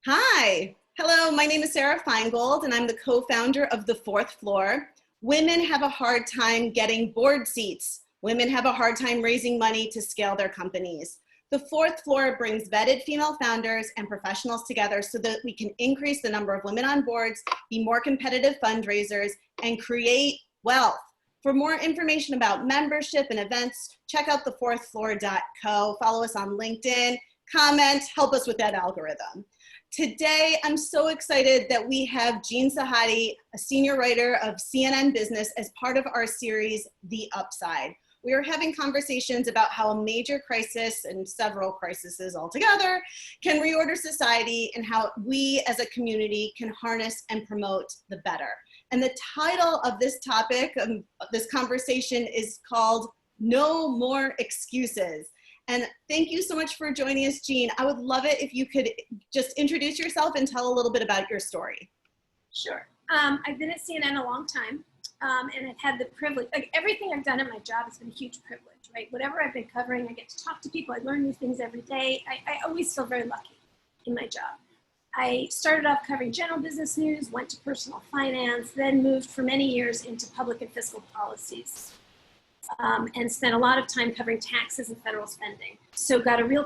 Hi. Hello, my name is Sarah Feingold, and I'm the co-founder of The Fourth Floor. Women have a hard time getting board seats. Women have a hard time raising money to scale their companies. The Fourth Floor brings vetted female founders and professionals together so that we can increase the number of women on boards, be more competitive fundraisers, and create wealth. For more information about membership and events, check out thefourthfloor.co. Follow us on LinkedIn, comment, help us with that algorithm. Today, I'm so excited that we have Jeanne Sahadi, a senior writer of CNN Business, as part of our series, The Upside. We are having conversations about how a major crisis, and several crises altogether, can reorder society and how we as a community can harness and promote the better. And the title of this topic, this conversation, is called No More Excuses. And thank you so much for joining us, Jeanne. I would love it if you could just introduce yourself and tell a little bit about your story. Sure. I've been at CNN a long time, and I've had the privilege, like everything I've done in my job has been a huge privilege, right? Whatever I've been covering, I get to talk to people, I learn new things every day. I always feel very lucky in my job. I started off covering general business news, went to personal finance, then moved for many years into public and fiscal policies. And spent a lot of time covering taxes and federal spending. So got a real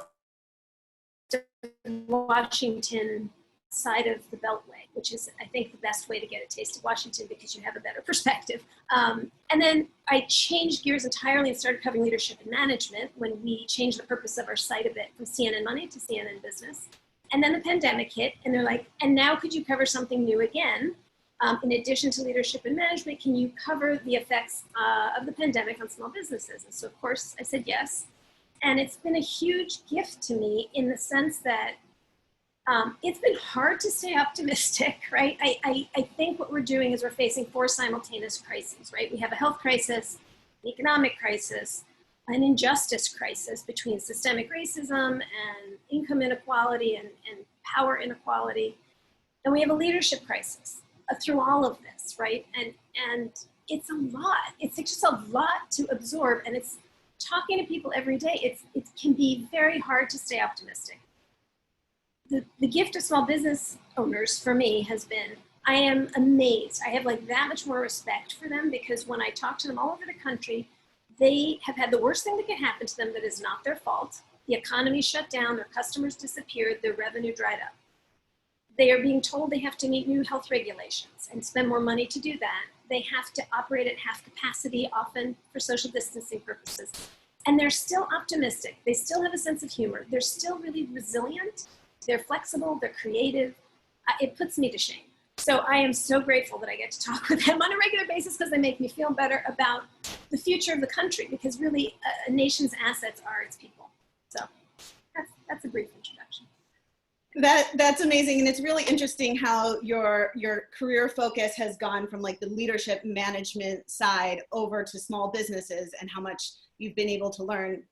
Washington side of the Beltway, which is, I think, the best way to get a taste of Washington because you have a better perspective. And then I changed gears entirely and started covering leadership and management when we changed the purpose of our site a bit from CNN Money to CNN Business. And then the pandemic hit, and they're like, and now could you cover something new again? In addition to leadership and management, can you cover the effects of the pandemic on small businesses? And so, of course, I said yes. And it's been a huge gift to me in the sense that it's been hard to stay optimistic, right? I think what we're doing is we're facing four simultaneous crises, right? We have a health crisis, an economic crisis, an injustice crisis between systemic racism and income inequality and power inequality. And we have a leadership crisis through all of this, right? And it's a lot. It's just a lot to absorb, and it's talking to people every day. It can be very hard to stay optimistic. The gift of small business owners for me has been, I am amazed. I have like that much more respect for them because when I talk to them all over the country, they have had the worst thing that could happen to them that is not their fault. The economy shut down, their customers disappeared, their revenue dried up. They are being told they have to meet new health regulations and spend more money to do that. They have to operate at half capacity, often for social distancing purposes. And they're still optimistic. They still have a sense of humor. They're still really resilient. They're flexible. They're creative. It puts me to shame. So I am so grateful that I get to talk with them on a regular basis because they make me feel better about the future of the country because really a nation's assets are its people. So that's a brief introduction. That's amazing, and it's really interesting how your career focus has gone from like the leadership management side over to small businesses, and how much you've been able to learn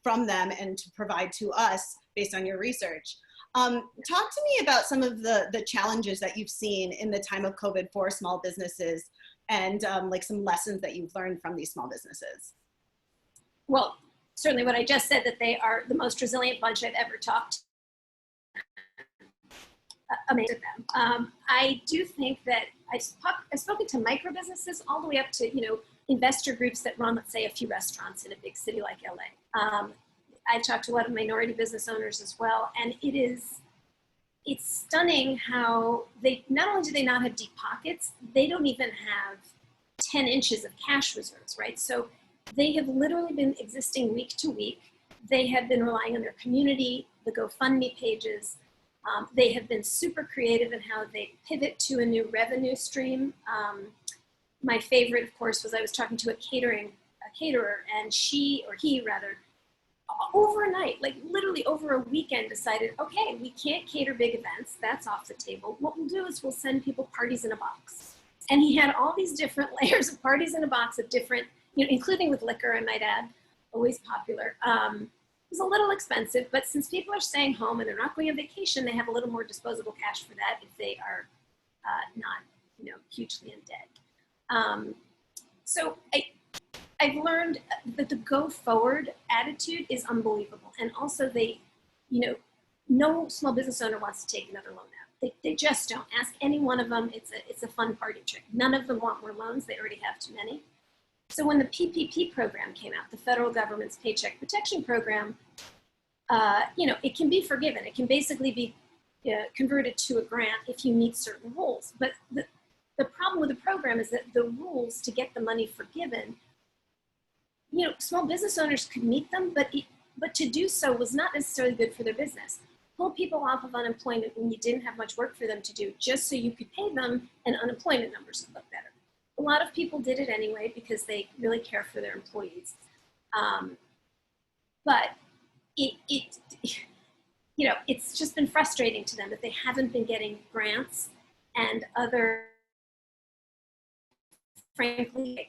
from them and to provide to us based on your research. Talk to me about some of the challenges that you've seen in the time of COVID for small businesses, and like some lessons that you've learned from these small businesses. Well, certainly what I just said, that they are the most resilient bunch I've ever talked to. Amazing them. I do think that I've spoken to micro businesses all the way up to, investor groups that run, let's say, a few restaurants in a big city like LA. I talked to a lot of minority business owners as well, and it's stunning how they, not only do they not have deep pockets, they don't even have 10 inches of cash reserves, right? So they have literally been existing week to week. They have been relying on their community, the GoFundMe pages. They have been super creative in how they pivot to a new revenue stream. My favorite, of course, was I was talking to a caterer, and he overnight, like literally over a weekend, decided, okay, we can't cater big events. That's off the table. What we'll do is we'll send people parties in a box. And he had all these different layers of parties in a box of different, including with liquor, I might add, always popular. It was a little expensive, but since people are staying home and they're not going on vacation, they have a little more disposable cash for that if they are not, hugely in debt. So I've learned that the go forward attitude is unbelievable. And also they, no small business owner wants to take another loan out. They just don't. Ask any one of them. It's a fun party trick. None of them want more loans. They already have too many. So when the PPP program came out, the federal government's Paycheck Protection Program, it can be forgiven. It can basically be converted to a grant if you meet certain rules. But the problem with the program is that the rules to get the money forgiven, small business owners could meet them, but to do so was not necessarily good for their business. Pull people off of unemployment when you didn't have much work for them to do, just so you could pay them and unemployment numbers would look better. A lot of people did it anyway because they really care for their employees. But it's just been frustrating to them that they haven't been getting grants and other, frankly,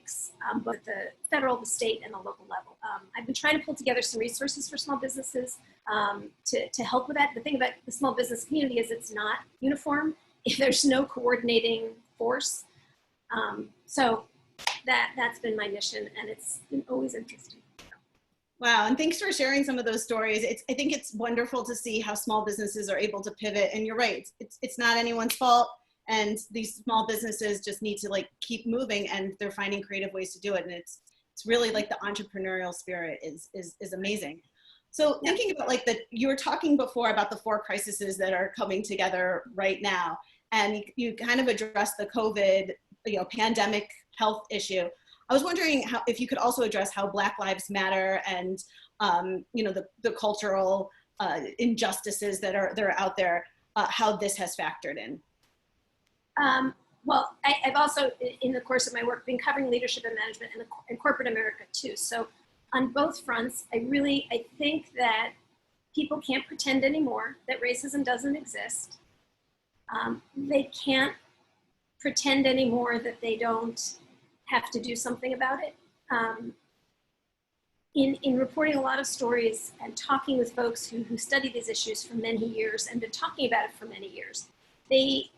both the federal, the state, and the local level. I've been trying to pull together some resources for small businesses to help with that. The thing about the small business community is it's not uniform. If there's no coordinating force. So that's been my mission, and it's been always interesting. Wow, and thanks for sharing some of those stories. I think it's wonderful to see how small businesses are able to pivot, and you're right, it's not anyone's fault, and these small businesses just need to keep moving, and they're finding creative ways to do it, and it's really the entrepreneurial spirit is amazing. So thinking about you were talking before about the 4 crises that are coming together right now, and you kind of addressed the COVID pandemic health issue. I was wondering if you could also address how Black Lives Matter and the cultural injustices that are out there, how this has factored in. Well, I've also, in the course of my work, been covering leadership and management in corporate America too. So on both fronts, I think that people can't pretend anymore that racism doesn't exist. They can't pretend anymore that they don't have to do something about it. In reporting a lot of stories and talking with folks who study these issues for many years and been talking about it for many years, they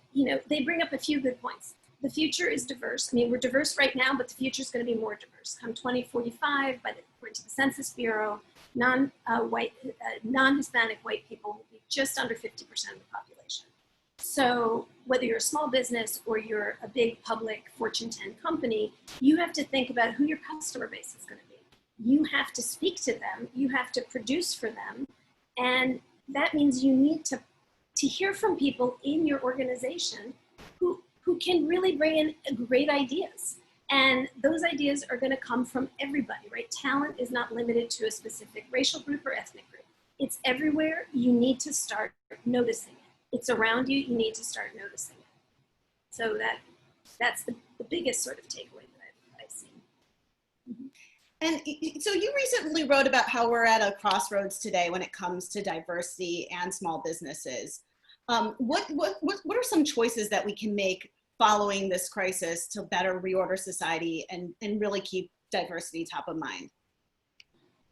bring up a few good points. The future is diverse. I mean, we're diverse right now, but the future is going to be more diverse. Come 2045, according to the Census Bureau, non-Hispanic white people will be just under 50% of the population. So whether you're a small business or you're a big public Fortune 10 company, you have to think about who your customer base is going to be. You have to speak to them. You have to produce for them. And that means you need to hear from people in your organization who can really bring in great ideas. And those ideas are going to come from everybody, right? Talent is not limited to a specific racial group or ethnic group. It's everywhere. You need to start noticing it. It's around you. You need to start noticing it. So that's the biggest sort of takeaway that I've seen. Mm-hmm. And so you recently wrote about how we're at a crossroads today when it comes to diversity and small businesses. What are some choices that we can make following this crisis to better reorder society and really keep diversity top of mind?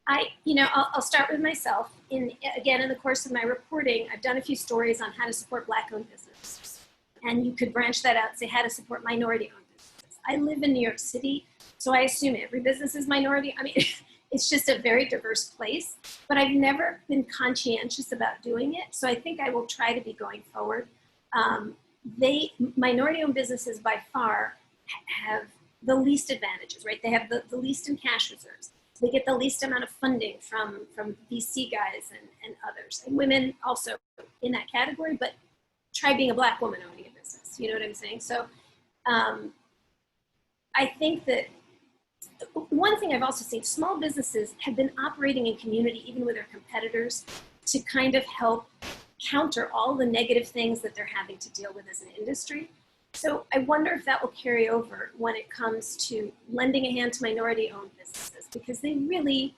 I'll start with myself. In the course of my reporting, I've done a few stories on how to support Black-owned businesses. And you could branch that out and say how to support minority-owned businesses. I live in New York City, so I assume every business is minority. I mean, it's just a very diverse place, but I've never been conscientious about doing it. So I think I will try to be going forward. Minority-owned businesses by far have the least advantages, right? They have the least in cash reserves. They get the least amount of funding from VC guys and others. And women also in that category, but try being a Black woman owning a business. You know what I'm saying? So I think that one thing I've also seen, small businesses have been operating in community, even with their competitors, to kind of help counter all the negative things that they're having to deal with as an industry. So I wonder if that will carry over when it comes to lending a hand to minority-owned businesses, because they need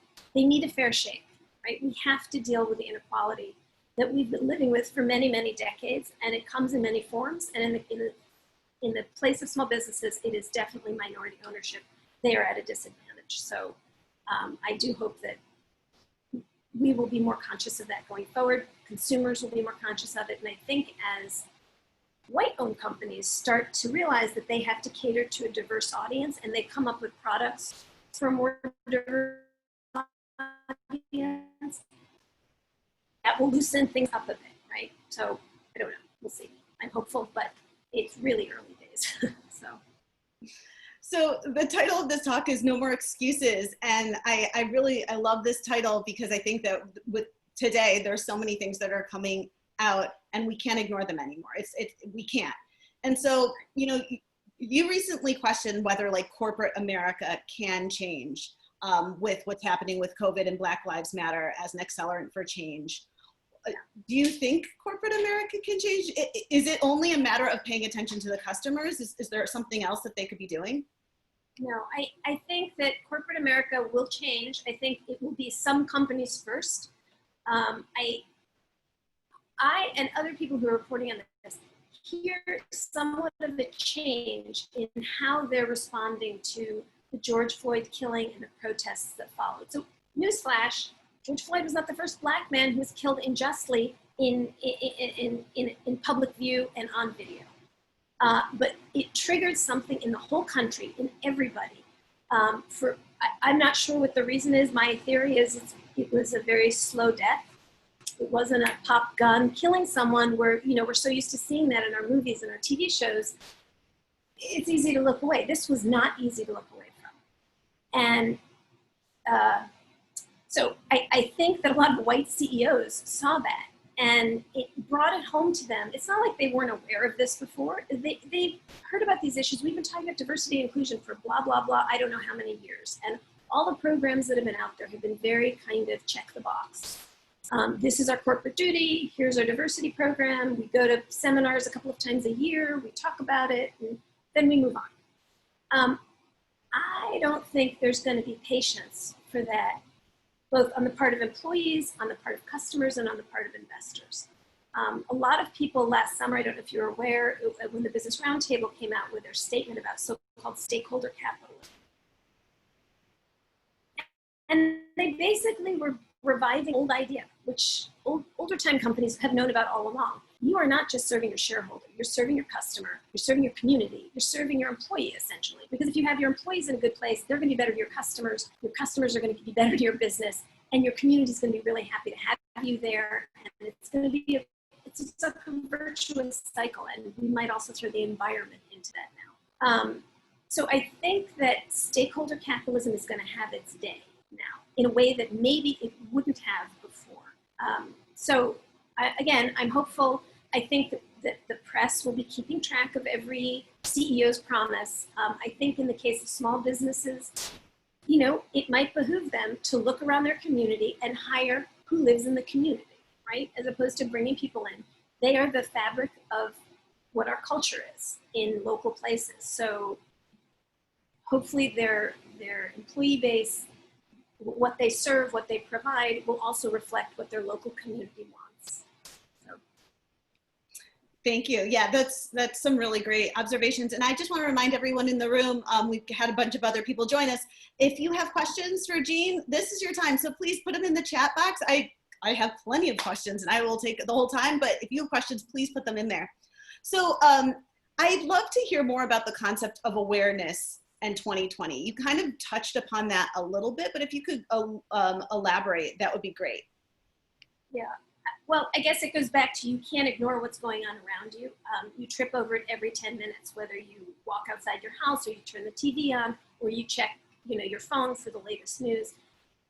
a fair shake, right? We have to deal with the inequality that we've been living with for many, many decades, and it comes in many forms. And in the place of small businesses, it is definitely minority ownership. They are at a disadvantage. So I do hope that we will be more conscious of that going forward. Consumers will be more conscious of it. And I think as white-owned companies start to realize that they have to cater to a diverse audience and they come up with products for a more diverse audience, that will loosen things up a bit, right? So I don't know, we'll see. I'm hopeful, but it's really early days, so. So the title of this talk is No More Excuses. And I love this title because I think that with today, there's so many things that are coming out and we can't ignore them anymore. We can't. And so, you know, you recently questioned whether like corporate America can change with what's happening with COVID and Black Lives Matter as an accelerant for change. Do you think corporate America can change? Is it only a matter of paying attention to the customers? Is there something else that they could be doing? No, I think that corporate America will change. I think it will be some companies first. I and other people who are reporting on this hear somewhat of a change in how they're responding to the George Floyd killing and the protests that followed. So newsflash, George Floyd was not the first Black man who was killed unjustly in public view and on video. But it triggered something in the whole country, in everybody. I'm not sure what the reason is. My theory is it was a very slow death. It wasn't a pop gun killing someone where, you know, we're so used to seeing that in our movies and our TV shows. It's easy to look away. This was not easy to look away from. And so I think that a lot of white CEOs saw that and it brought it home to them. It's not like they weren't aware of this before. They've heard about these issues. We've been talking about diversity and inclusion for blah, blah, blah, I don't know how many years. And all the programs that have been out there have been very kind of check the box. This is our corporate duty. Here's our diversity program. We go to seminars a couple of times a year. We talk about it, and then we move on. I don't think there's going to be patience for that, both on the part of employees, on the part of customers, and on the part of investors. A lot of people last summer, I don't know if you're aware, when the Business Roundtable came out with their statement about so-called stakeholder capitalism. And they basically were reviving old idea, which older time companies have known about all along. You are not just serving your shareholder, you're serving your customer, you're serving your community, you're serving your employee essentially. Because if you have your employees in a good place, they're gonna be better to your customers are gonna be better to your business, and your community is gonna be really happy to have you there. And it's gonna be it's a virtuous cycle, and we might also throw the environment into that now. So I think that stakeholder capitalism is gonna have its day now in a way that maybe it wouldn't have before. Again, I'm hopeful. I think that the press will be keeping track of every CEO's promise. I think in the case of small businesses, you know, it might behoove them to look around their community and hire who lives in the community, right? As opposed to bringing people in. They are the fabric of what our culture is in local places. So hopefully their employee base, what they serve, what they provide, will also reflect what their local community wants. So. Thank you. Yeah, that's some really great observations. And I just want to remind everyone in the room, we've had a bunch of other people join us. If you have questions for Jeanne, this is your time. So please put them in the chat box. I have plenty of questions and I will take the whole time, but if you have questions, please put them in there. So I'd love to hear more about the concept of awareness and 2020. You kind of touched upon that a little bit, but if you could elaborate, that would be great. Yeah, well, I guess it goes back to you can't ignore what's going on around you. You trip over it every 10 minutes, whether you walk outside your house or you turn the TV on or you check, you know, your phone for the latest news.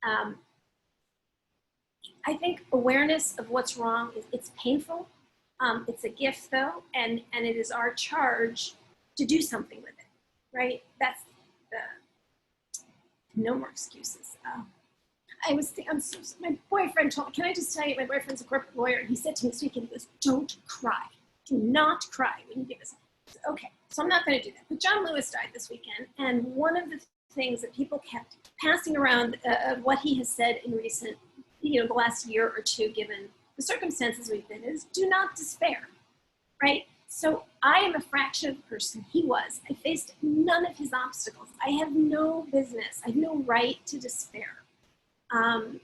I think awareness of what's wrong, it's painful. It's a gift though, and it is our charge to do something with it. Right? That's no more excuses. My boyfriend told me, can I just tell you, my boyfriend's a corporate lawyer, and he said to me this weekend, he goes, don't cry. Do not cry when you give this. Said, okay, so I'm not going to do that. But John Lewis died this weekend, and one of the things that people kept passing around what he has said in recent, the last year or two, given the circumstances we've been, is do not despair, right? So I am a fraction of the person he was. I faced none of his obstacles. I have no business. I have no right to despair. And,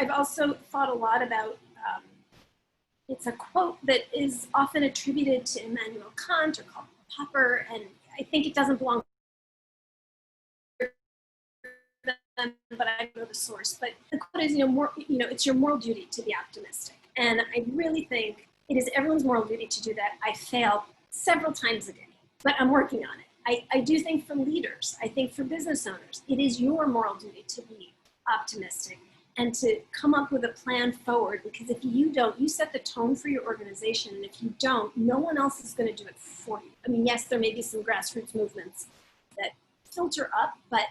I've also thought a lot about, it's a quote that is often attributed to Immanuel Kant or Karl Popper, and I think it doesn't belong but I don't know the source. But the quote is, it's your moral duty to be optimistic. And I really think it is everyone's moral duty to do that. I fail several times a day, but I'm working on it. I do think for leaders, I think for business owners, it is your moral duty to be optimistic and to come up with a plan forward, because if you don't, you set the tone for your organization, and if you don't, no one else is going to do it for you. I mean, yes, there may be some grassroots movements that filter up, but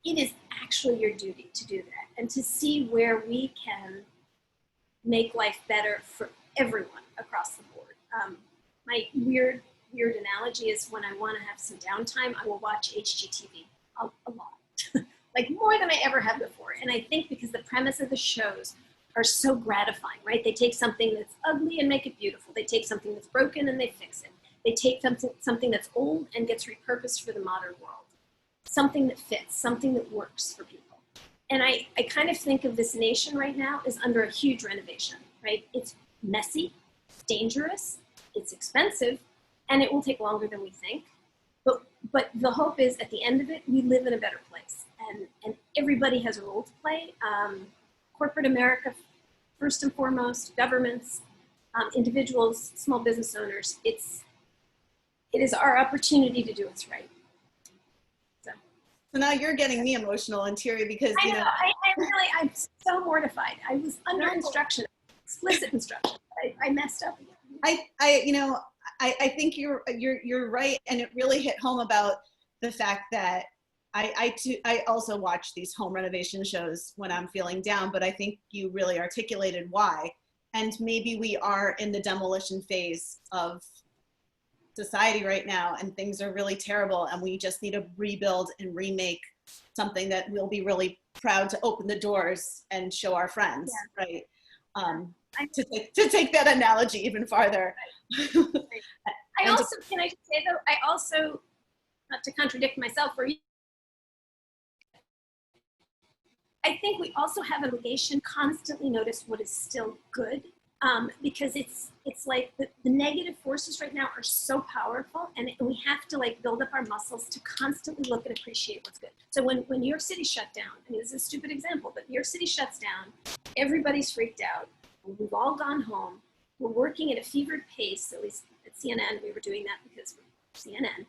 it is actually your duty to do that and to see where we can make life better for everyone across the board. My weird analogy is when I want to have some downtime, I will watch HGTV a lot, like more than I ever have before. And I think because the premise of the shows are so gratifying, right? They take something that's ugly and make it beautiful. They take something that's broken and they fix it. They take something that's old and gets repurposed for the modern world. Something that fits, something that works for people. And I kind of think of this nation right now as under a huge renovation, right? It's messy, it's dangerous, it's expensive, and it will take longer than we think. But the hope is at the end of it, we live in a better place. And everybody has a role to play. Corporate America, first and foremost, governments, individuals, small business owners. It is our opportunity to do what's right. So now you're getting me emotional and teary because, I'm so mortified. I was under instruction, explicit instruction. I messed up again. I think you're right. And it really hit home about the fact that I also watch these home renovation shows when I'm feeling down, but I think you really articulated why. And maybe we are in the demolition phase of society right now, and things are really terrible, and we just need to rebuild and remake something that we'll be really proud to open the doors and show our friends, right? To take that analogy even farther. I also, can I just say though, I also, not to contradict myself or you, I think we also have an obligation to constantly notice what is still good. Because it's like the negative forces right now are so powerful, and we have to like build up our muscles to constantly look and appreciate what's good. So when New York City shut down, I mean, this is a stupid example, but New York City shuts down, everybody's freaked out. We've all gone home. We're working at a fevered pace, at least at CNN, we were doing that because we're CNN.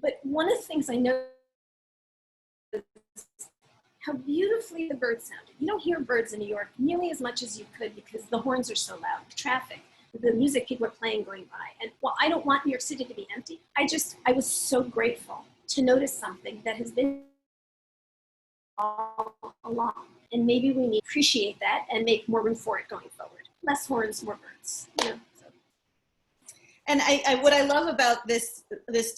But one of the things I know is how beautifully the birds sounded. You don't hear birds in New York nearly as much as you could because the horns are so loud, the traffic, the music people are playing going by. And while I don't want New York City to be empty, I was so grateful to notice something that has been all along. And maybe we need to appreciate that and make more room for it going forward. Less horns, more birds. So. And what I love about this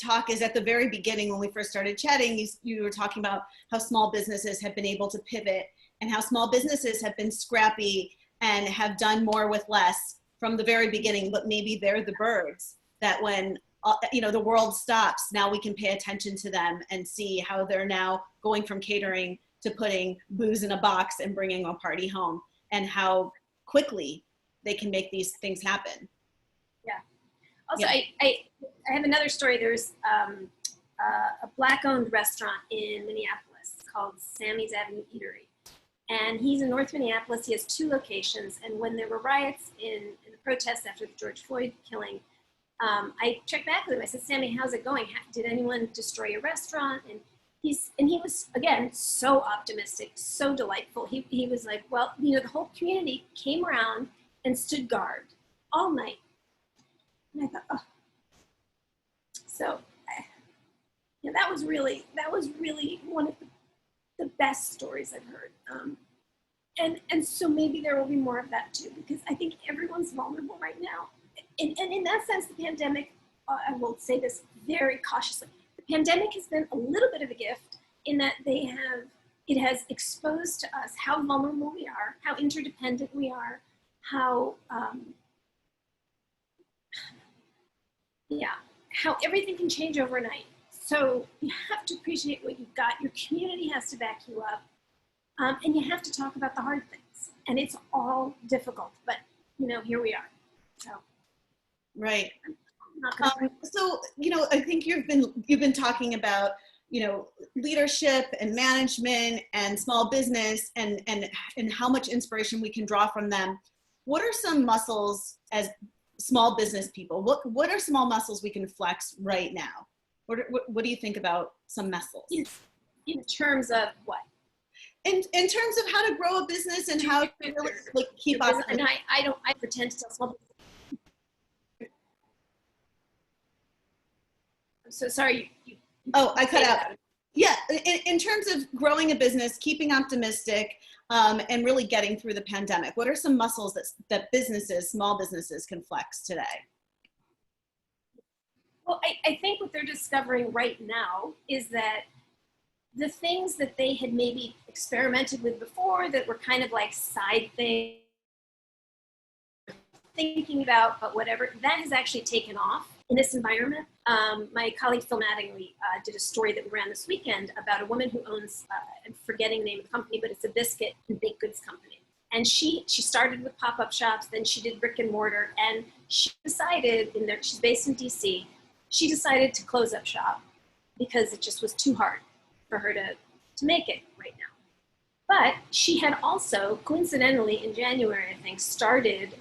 talk is at the very beginning when we first started chatting, you were talking about how small businesses have been able to pivot and how small businesses have been scrappy and have done more with less from the very beginning, but maybe they're the birds that when the world stops, now we can pay attention to them and see how they're now going from catering to putting booze in a box and bringing a party home, and how quickly they can make these things happen. Yeah. Also, I have another story. There's a Black-owned restaurant in Minneapolis called Sammy's Avenue Eatery. And he's in North Minneapolis. He has 2 locations. And when there were riots in the protests after the George Floyd killing, I checked back with him. I said, Sammy, how's it going? Did anyone destroy your restaurant? And he was, again, so optimistic, so delightful. He was like, well, the whole community came around and stood guard all night. And I thought, oh. So, that was really one of the best stories I've heard. And so maybe there will be more of that too, because I think everyone's vulnerable right now. And in that sense, the pandemic, I will say this very cautiously, the pandemic has been a little bit of a gift in that it has exposed to us how vulnerable we are, how interdependent we are, how everything can change overnight. So you have to appreciate what you've got. Your community has to back you up. And you have to talk about the hard things. And it's all difficult, but here we are. So. Right. So, I think you've been talking about leadership and management and small business and how much inspiration we can draw from them. What are some muscles as small business people? What are small muscles we can flex right now? What do you think about some muscles? In terms of what? In terms of how to grow a business and how to really keep up. And I pretend to tell small business. I'm so sorry. I cut out. Yeah, in terms of growing a business, keeping optimistic, and really getting through the pandemic, what are some muscles that small businesses can flex today? Well, I think what they're discovering right now is that the things that they had maybe experimented with before that were kind of like side things, thinking about, but whatever, that has actually taken off in this environment. My colleague Phil Mattingly did a story that we ran this weekend about a woman who owns, I'm forgetting the name of the company, but it's a biscuit and baked goods company. And she started with pop-up shops, then she did brick and mortar, and she decided, she's based in DC, she decided to close up shop because it just was too hard for her to make it right now. But she had also, coincidentally, in January, I think, started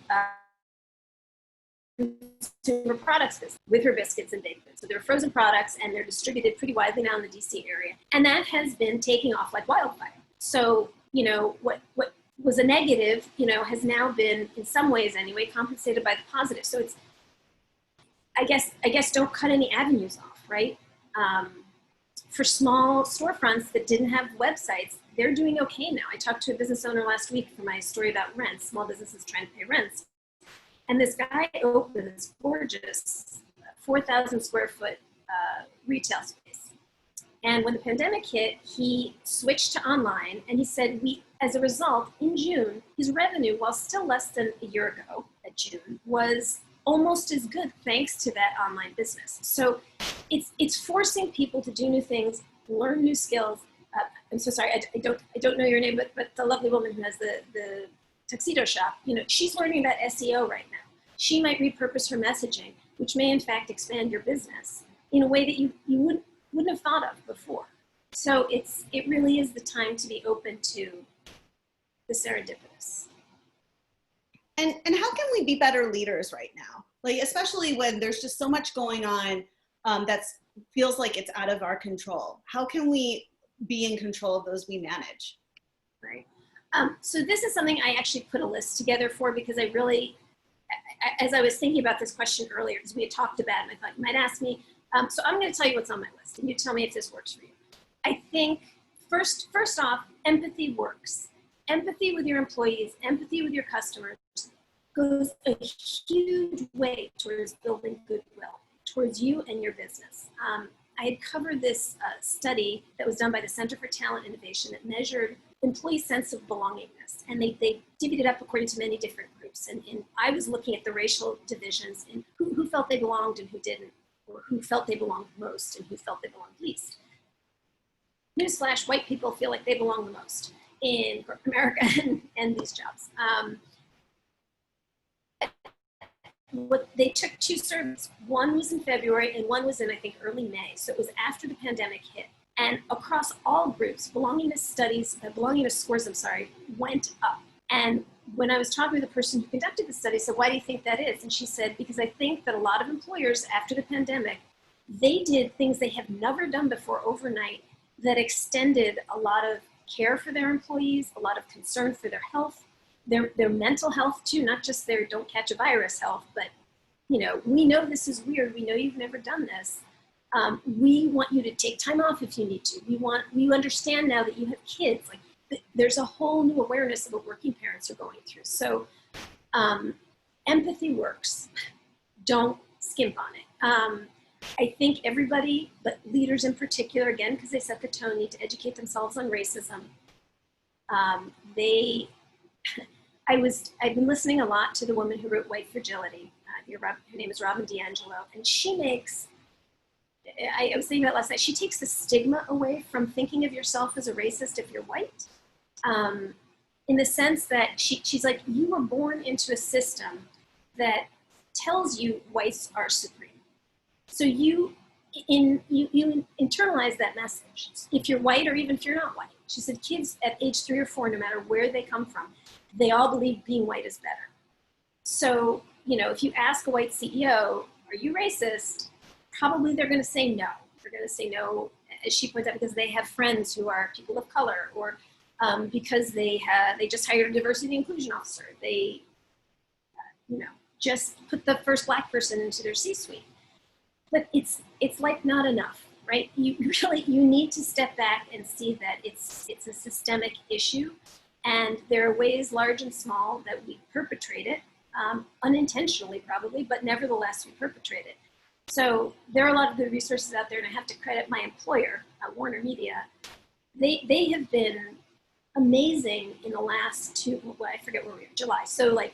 consumer products business with her biscuits and baked goods. So they're frozen products and they're distributed pretty widely now in the DC area. And that has been taking off like wildfire. So, what was a negative, has now been, in some ways anyway, compensated by the positive. So it's, I guess don't cut any avenues off, right? For small storefronts that didn't have websites, they're doing okay now. I talked to a business owner last week for my story about rents, small businesses trying to pay rents. And this guy opened this gorgeous 4,000 square foot retail space. And when the pandemic hit, he switched to online, and he said, as a result, in June, his revenue, while still less than a year ago at June, was almost as good thanks to that online business. So it's forcing people to do new things, learn new skills. I'm so sorry, I don't know your name, but the lovely woman who has the tuxedo shop, she's learning about SEO right now. She might repurpose her messaging, which may in fact expand your business in a way that you wouldn't have thought of before. So it really is the time to be open to the serendipitous. And how can we be better leaders right now? Like, especially when there's just so much going on that feels like it's out of our control. How can we be in control of those we manage? Right. So this is something I actually put a list together for, because I really, as I was thinking about this question earlier, because we had talked about it, I thought you might ask me. So I'm going to tell you what's on my list, and you tell me if this works for you. I think first off, empathy works. Empathy with your employees, empathy with your customers goes a huge way towards building goodwill towards you and your business. I had covered this study that was done by the Center for Talent Innovation that measured employee sense of belongingness, and they divvied it up according to many different groups. And I was looking at the racial divisions in who felt they belonged and who didn't, or who felt they belonged most and who felt they belonged least. Newsflash, white people feel like they belong the most in corporate America and these jobs. They took two surveys. One was in February and one was in, I think, early May. So it was after the pandemic hit. And across all groups, belongingness scores, went up. And when I was talking with the person who conducted the study, I said, why do you think that is? And she said, because I think that a lot of employers after the pandemic, they did things they have never done before overnight that extended a lot of care for their employees, a lot of concern for their health, their mental health too, not just their don't catch a virus health, but we know this is weird. We know you've never done this. We want you to take time off if you need to. We understand now that you have kids. Like there's a whole new awareness of what working parents are going through. So empathy works. Don't skimp on it. I think everybody, but leaders in particular, again, because they set the tone, need to educate themselves on racism. I've been listening a lot to the woman who wrote White Fragility. Her name is Robin DiAngelo, and she makes, I was thinking about last night, she takes the stigma away from thinking of yourself as a racist if you're white, in the sense that she's like, you were born into a system that tells you whites are supreme. So you you internalize that message. If you're white or even if you're not white. She said kids at age 3 or 4, no matter where they come from, they all believe being white is better. So, you know, if you ask a white CEO, are you racist? Probably they're going to say no. They're going to say no, as she points out, because they have friends who are people of color, or because they just hired a diversity and inclusion officer. They, you know, just put the first Black person into their C-suite. But it's like not enough, right? You need to step back and see that it's a systemic issue, and there are ways, large and small, that we perpetrate it, unintentionally probably, but nevertheless we perpetrate it. So there are a lot of good resources out there, and I have to credit my employer, Warner Media. They have been amazing in the last I forget where we are, July. So like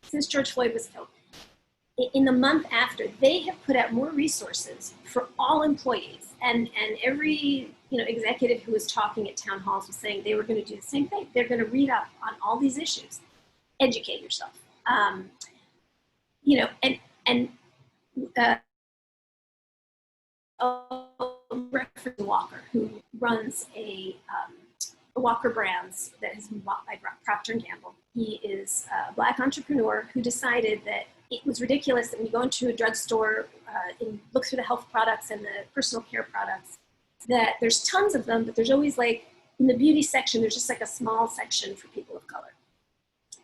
since George Floyd was killed, in the month after, they have put out more resources for all employees, and every executive who was talking at town halls was saying they were going to do the same thing. They're going to read up on all these issues, educate yourself, reference Walker, who runs a Walker Brands that has been bought by Procter & Gamble. He is a Black entrepreneur who decided that it was ridiculous that when you go into a drugstore and look through the health products and the personal care products, that there's tons of them, but there's always, like, in the beauty section, there's just like a small section for people of color.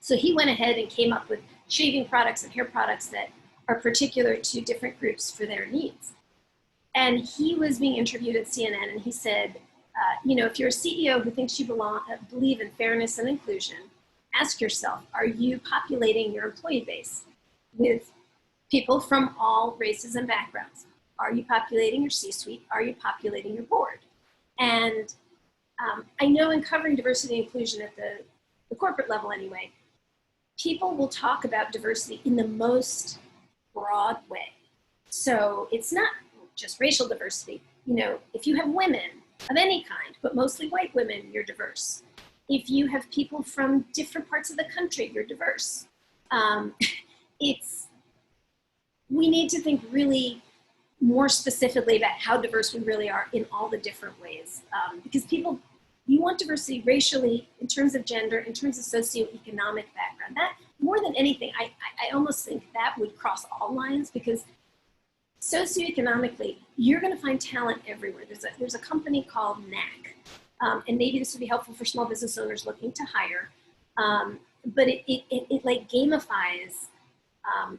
So he went ahead and came up with shaving products and hair products that are particular to different groups for their needs. And he was being interviewed at CNN, and he said, if you're a CEO who thinks you believe in fairness and inclusion, ask yourself, are you populating your employee base with people from all races and backgrounds? Are you populating your C-suite? Are you populating your board? And I know in covering diversity and inclusion at the corporate level anyway, people will talk about diversity in the most broad way. So it's not just racial diversity. If you have women of any kind, but mostly white women, you're diverse. If you have people from different parts of the country, you're diverse. We need to think really more specifically about how diverse we really are in all the different ways. Because you want diversity racially, in terms of gender, in terms of socioeconomic background. That, more than anything, I almost think that would cross all lines, because socioeconomically, you're going to find talent everywhere. There's a company called NAC, and maybe this would be helpful for small business owners looking to hire, but it like gamifies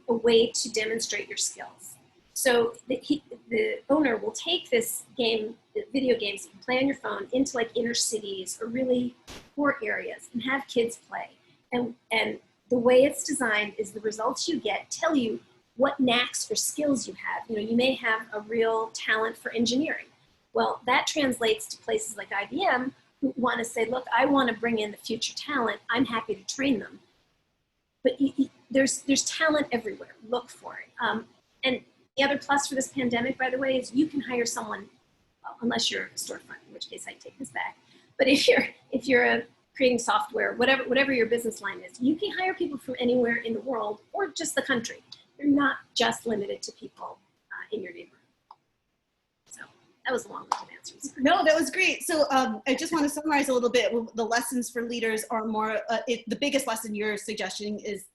a way to demonstrate your skills. So the owner will take this game, video games you can play on your phone, into like inner cities or really poor areas and have kids play. And the way it's designed is the results you get tell you what knacks or skills you have. You may have a real talent for engineering. Well, that translates to places like IBM who want to say, look, I want to bring in the future talent. I'm happy to train them. But there's talent everywhere. Look for it. And the other plus for this pandemic, by the way, is you can hire someone, well, unless you're a storefront, in which case I take this back. But if you're creating software, whatever your business line is, you can hire people from anywhere in the world or just the country. They're not just limited to people in your neighborhood. So that was a long-winded answer. No, that was great. So I just want to summarize a little bit. The lessons for leaders are more, the biggest lesson you're suggesting is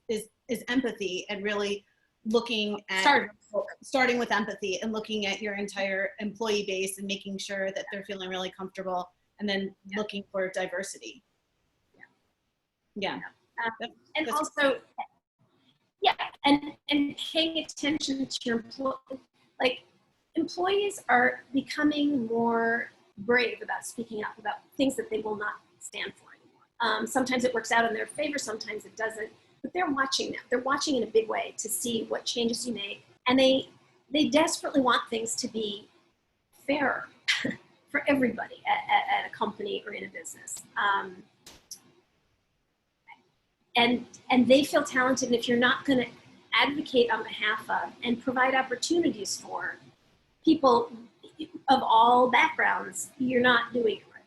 empathy, and really looking at starting with empathy and looking at your entire employee base and making sure that they're feeling really comfortable, and then looking for diversity. Yeah. And also, and paying attention to your employees are becoming more brave about speaking up about things that they will not stand for anymore. Sometimes it works out in their favor, sometimes it doesn't, but they're watching now. They're watching in a big way to see what changes you make, and they desperately want things to be fairer for everybody at a company or in a business. And they feel talented, and if you're not going to advocate on behalf of and provide opportunities for people of all backgrounds, you're not doing it right.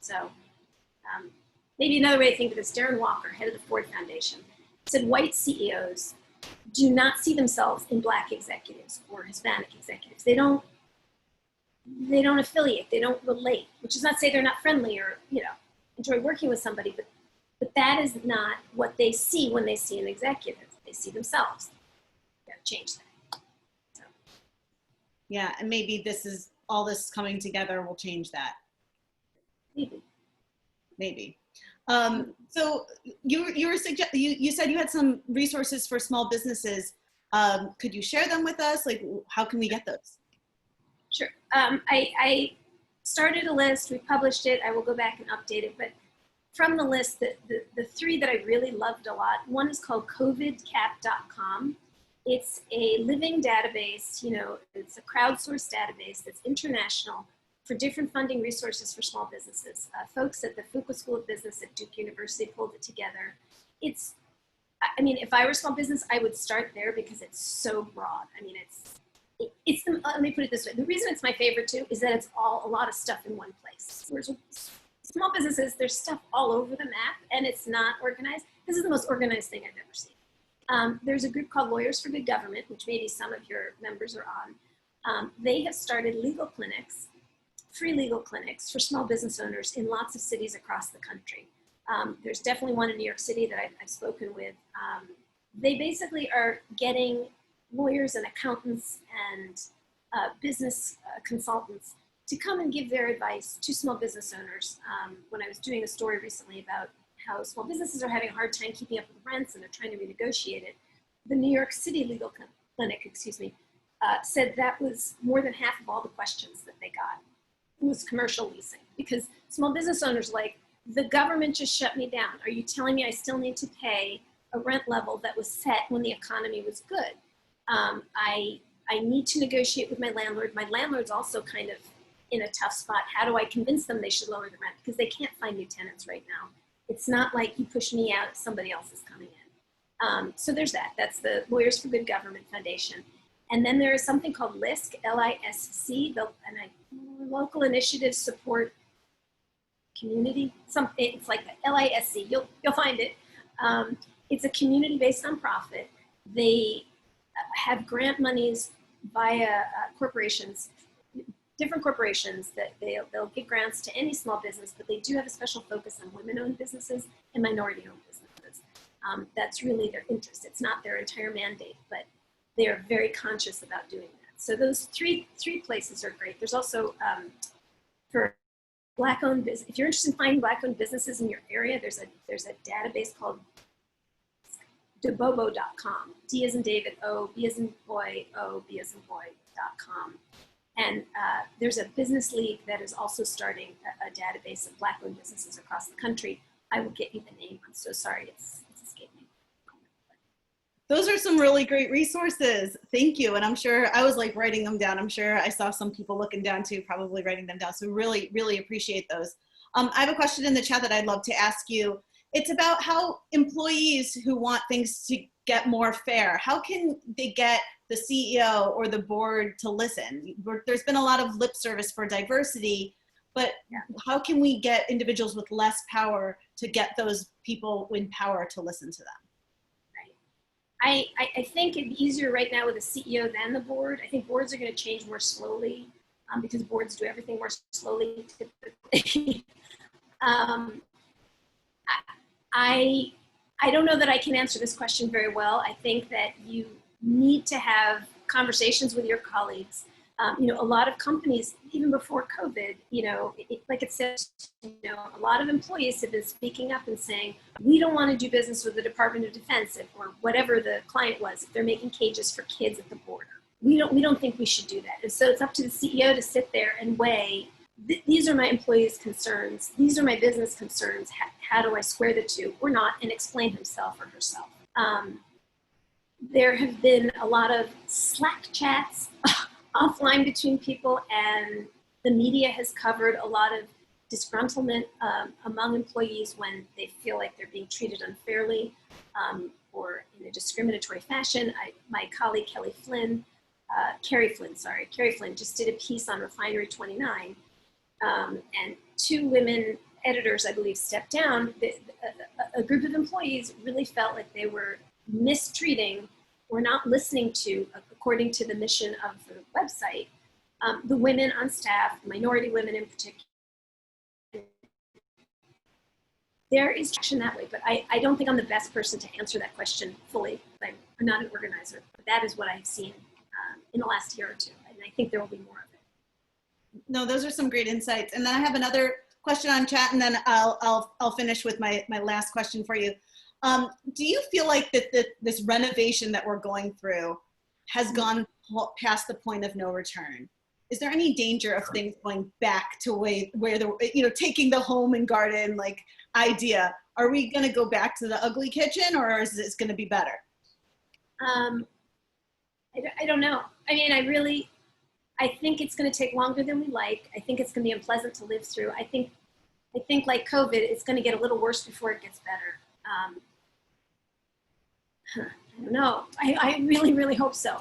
So maybe another way to think of this, Darren Walker, head of the Ford Foundation, said white CEOs do not see themselves in Black executives or Hispanic executives. They don't they don't affiliate, they don't relate, which is not to say they're not friendly or, enjoy working with somebody, but that is not what they see when they see an executive. They see themselves. You gotta change that. So. Yeah, and maybe all this coming together will change that. Maybe. So you said you had some resources for small businesses. Could you share them with us? Like, how can we get those? Sure. I started a list. We published it. I will go back and update it. But from the list, the three that I really loved a lot, one is called covidcap.com. It's a living database. It's a crowdsourced database that's international for different funding resources for small businesses. Folks at the Fuqua School of Business at Duke University pulled it together. If I were a small business, I would start there because it's so broad. Let me put it this way. The reason it's my favorite too is that it's a lot of stuff in one place. Whereas small businesses, there's stuff all over the map and it's not organized. This is the most organized thing I've ever seen. There's a group called Lawyers for Good Government, which maybe some of your members are on. They have started legal clinics, free legal clinics for small business owners in lots of cities across the country. There's definitely one in New York City that I've spoken with. They basically are getting lawyers and accountants and business consultants to come and give their advice to small business owners. When I was doing a story recently about how small businesses are having a hard time keeping up with rents and they're trying to renegotiate it, the New York City legal clinic, said that was more than half of all the questions that they got. It was commercial leasing, because small business owners the government just shut me down. Are you telling me I still need to pay a rent level that was set when the economy was good? I need to negotiate with my landlord. My landlord's also kind of in a tough spot. How do I convince them they should lower the rent? Because they can't find new tenants right now. It's not like you push me out, somebody else is coming in. So there's that. That's the Lawyers for Good Government Foundation. And then there is something called LISC, L-I-S-C, local initiatives support community. It's like the LISC. You'll find it. It's a community-based nonprofit. They have grant monies via corporations, different corporations that they'll give grants to any small business, but they do have a special focus on women-owned businesses and minority-owned businesses. That's really their interest. It's not their entire mandate, but they are very conscious about doing that. So those three places are great. There's also for Black-owned business. If you're interested in finding Black-owned businesses in your area, there's a database called debobo.com. D as in David, O, B as in boy, O, B as in boy.com. And there's a business league that is also starting a database of Black-owned businesses across the country. I will get you the name. I'm so sorry, it's escaped me. Those are some really great resources. Thank you. And I'm sure I was writing them down. I'm sure I saw some people looking down too, probably writing them down. So really, really appreciate those. I have a question in the chat that I'd love to ask you. It's about how employees who want things to get more fair, how can they get the CEO or the board to listen? There's been a lot of lip service for diversity, but how can we get individuals with less power to get those people in power to listen to them? I think it'd be easier right now with a CEO than the board. I think boards are going to change more slowly because boards do everything more slowly typically. I don't know that I can answer this question very well. I think that you need to have conversations with your colleagues. A lot of companies, even before COVID, like it says, a lot of employees have been speaking up and saying, we don't want to do business with the Department of Defense or whatever the client was, if they're making cages for kids at the border. We don't think we should do that. And so it's up to the CEO to sit there and weigh, these are my employees' concerns, these are my business concerns, how do I square the two or not, and explain himself or herself. There have been a lot of Slack chats offline between people, and the media has covered a lot of disgruntlement among employees when they feel like they're being treated unfairly or in a discriminatory fashion. My colleague Carrie Flynn just did a piece on Refinery 29, and 2 women editors, I believe, stepped down. A group of employees really felt like they were mistreating or not listening to, according to the mission of the website, The women on staff, minority women in particular, there is action that way, but I don't think I'm the best person to answer that question fully. I'm not an organizer, but that is what I've seen in the last year or two, and I think there will be more of it. No, those are some great insights. And then I have another question on chat, and then I'll finish with my last question for you. Do you feel like that this renovation that we're going through has gone past the point of no return? Is there any danger of things going back to where the, taking the home and garden like idea? Are we going to go back to the ugly kitchen, or is this going to be better? I don't know. I mean, I think it's going to take longer than we like. I think it's going to be unpleasant to live through. I think like COVID, it's going to get a little worse before it gets better. I don't know. I really, really hope so.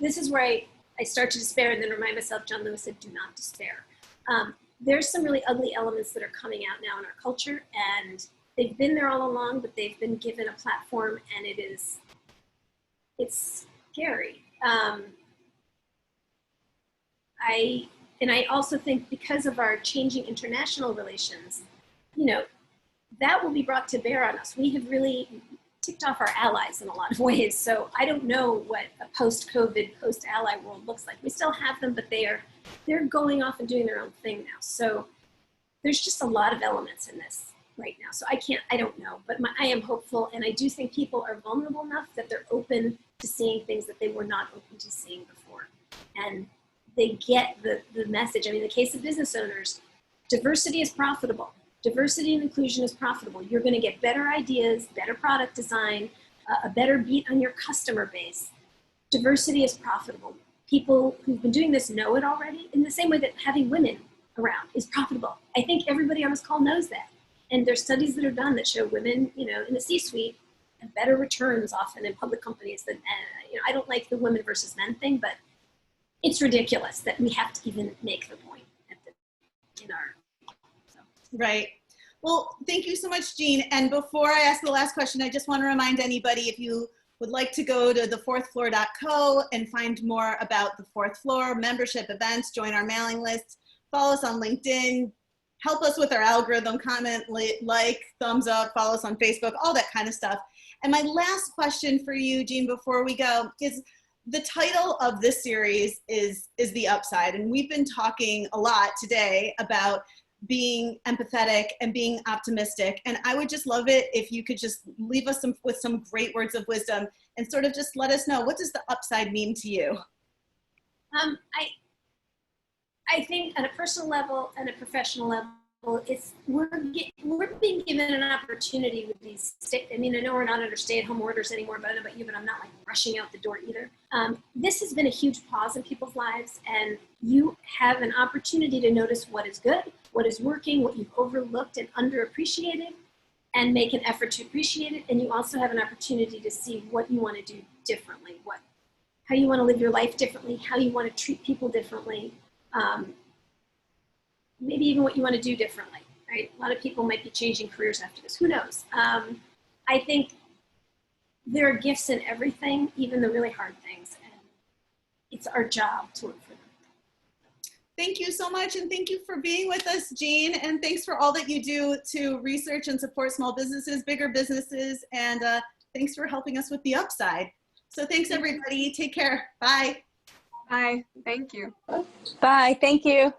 This is where I start to despair and then remind myself, John Lewis said, do not despair. There's some really ugly elements that are coming out now in our culture, and they've been there all along, but they've been given a platform, and it's scary. I also think because of our changing international relations, that will be brought to bear on us. We have really ticked off our allies in a lot of ways. So I don't know what a post-COVID, post-ally world looks like. We still have them, but they're going off and doing their own thing now. So there's just a lot of elements in this right now. So I don't know, but I am hopeful. And I do think people are vulnerable enough that they're open to seeing things that they were not open to seeing before. And they get the message. I mean, in the case of business owners, diversity is profitable. Diversity and inclusion is profitable. You're going to get better ideas, better product design, a better beat on your customer base. Diversity is profitable. People who've been doing this know it already, in the same way that having women around is profitable. I think everybody on this call knows that. And there's studies that are done that show women, in the C-suite have better returns often in public companies than, I don't like the women versus men thing, but it's ridiculous that we have to even make the point in our. Right. Well, thank you so much, Jeanne. And before I ask the last question, I just want to remind anybody, if you would like to go to thefourthfloor.co and find more about the Fourth Floor, membership, events, join our mailing list, follow us on LinkedIn, help us with our algorithm, comment, like, thumbs up, follow us on Facebook, all that kind of stuff. And my last question for you, Jeanne, before we go, is the title of this series is The Upside. And we've been talking a lot today about being empathetic and being optimistic. And I would just love it if you could just leave us with some great words of wisdom and sort of just let us know, what does the upside mean to you? I think at a personal level and a professional level, we're being given an opportunity with these. I know we're not under stay-at-home orders anymore, but I don't know about you, but I'm not like rushing out the door either. This has been a huge pause in people's lives, and you have an opportunity to notice what is good, what is working, what you've overlooked and underappreciated, and make an effort to appreciate it. And you also have an opportunity to see what you want to do differently, how you want to live your life differently, how you want to treat people differently. Maybe even what you want to do differently, right? A lot of people might be changing careers after this. Who knows? I think there are gifts in everything, even the really hard things, and it's our job to look for them. Thank you so much, and thank you for being with us, Jeanne, and thanks for all that you do to research and support small businesses, bigger businesses, and thanks for helping us with the upside. So thanks, everybody. Take care. Bye. Bye. Thank you. Bye. Thank you.